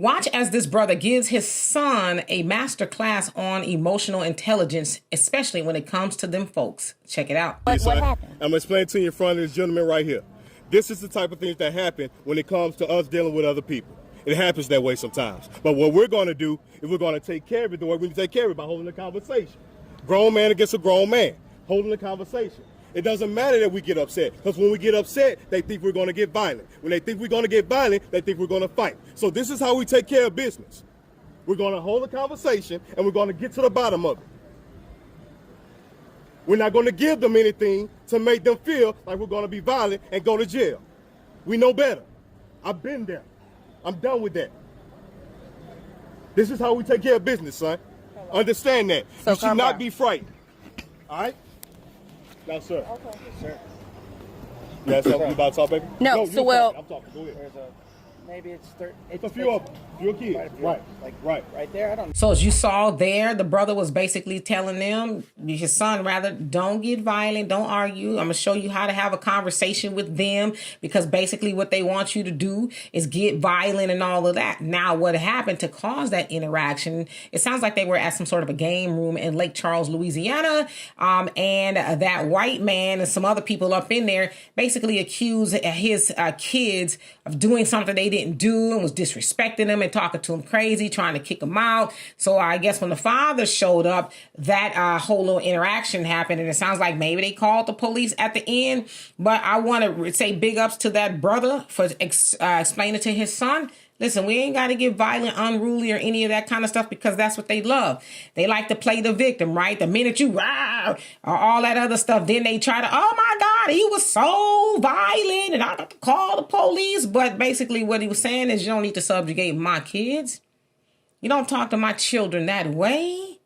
Watch as this brother gives his son a master class on emotional intelligence, especially when it comes to them folks. Check it out. What happened? I'm explaining to you in front of this gentleman right here. This is the type of things that happen when it comes to us dealing with other people. It happens that way sometimes. But what we're going to do is we're going to take care of it the way we take care of it, by holding a conversation. Grown man against a grown man, holding a conversation. It doesn't matter that we get upset, because when we get upset, they think we're going to get violent. When they think we're going to get violent, they think we're going to fight. So this is how we take care of business. We're going to hold a conversation, and we're going to get to the bottom of it. We're not going to give them anything to make them feel like we're going to be violent and go to jail. We know better. I've been there. I'm done with that. This is how we take care of business, son. Understand that. So you should not be frightened. All right? No, sir. Okay. Sir. You have something you about to talk, baby? No, so well... I'm talking. Go ahead. Maybe it's a few of them. Few kids. Right. Right there. I don't know. So as you saw there, the brother was basically telling them, his son rather, don't get violent, don't argue. I'm going to show you how to have a conversation with them, because basically what they want you to do is get violent and all of that. Now, what happened to cause that interaction, it sounds like they were at some sort of a game room in Lake Charles, Louisiana, and that white man and some other people up in there basically accused his kids of doing something they didn't do and was disrespecting them and talking to him crazy, trying to kick him out. So I guess when the father showed up, that whole little interaction happened, and it sounds like maybe they called the police at the end. But I want to say big ups to that brother for explaining to his son, listen, we ain't got to get violent, unruly, or any of that kind of stuff, because that's what they love. They like to play the victim, right? The minute you rah, or all that other stuff, then they try to, oh my God, he was so violent and I got to call the police. But basically what he was saying is, you don't need to subjugate my kids. You don't talk to my children that way.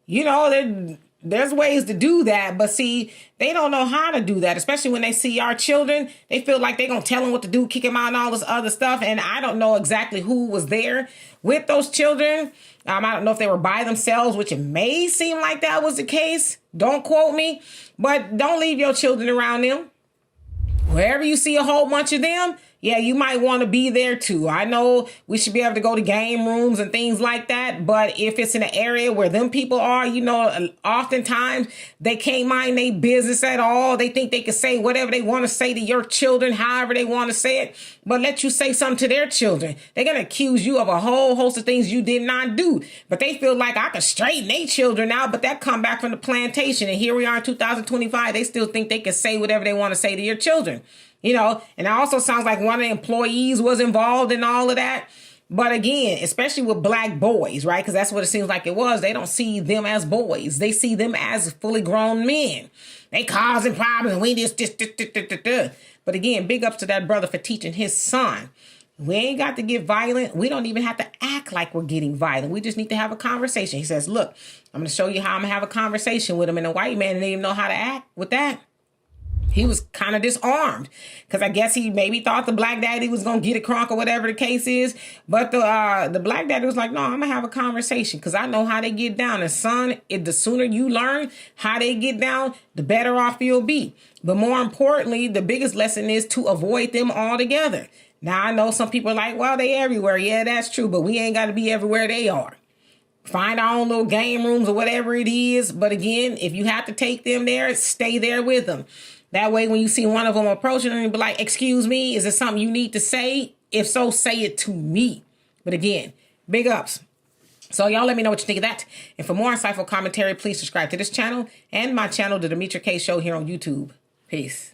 You know, there's ways to do that, but see, they don't know how to do that, especially when they see our children. They feel like they're going to tell them what to do, kick them out and all this other stuff. And I don't know exactly who was there with those children. I don't know if they were by themselves, which it may seem like that was the case. Don't quote me, but don't leave your children around them. Wherever you see a whole bunch of them, yeah, you might want to be there too. I know we should be able to go to game rooms and things like that, but if it's in an area where them people are, you know, oftentimes they can't mind their business at all. They think they can say whatever they want to say to your children, however they want to say it, but let you say something to their children. They're going to accuse you of a whole host of things you did not do, but they feel like I could straighten their children out, but that come back from the plantation. And here we are in 2025. They still think they can say whatever they want to say to your children. You know, and it also sounds like one of the employees was involved in all of that. But again, especially with black boys, right? Because that's what it seems like it was. They don't see them as boys. They see them as fully grown men. They causing problems and we just. But again, big ups to that brother for teaching his son. We ain't got to get violent. We don't even have to act like we're getting violent. We just need to have a conversation. He says, look, I'm going to show you how I'm going to have a conversation with him. And the white man didn't even know how to act with that. He was kind of disarmed because I guess he maybe thought the black daddy was going to get a crunk or whatever the case is. But the black daddy was like, no, I'm going to have a conversation because I know how they get down. And son, the sooner you learn how they get down, the better off you'll be. But more importantly, the biggest lesson is to avoid them altogether. Now, I know some people are like, well, they everywhere. Yeah, that's true. But we ain't got to be everywhere they are. Find our own little game rooms or whatever it is. But again, if you have to take them there, stay there with them. That way, when you see one of them approaching them, you be like, excuse me, is there something you need to say? If so, say it to me. But again, big ups. So y'all let me know what you think of that. And for more insightful commentary, please subscribe to this channel and my channel, The Demetra Kaye Show, here on YouTube. Peace.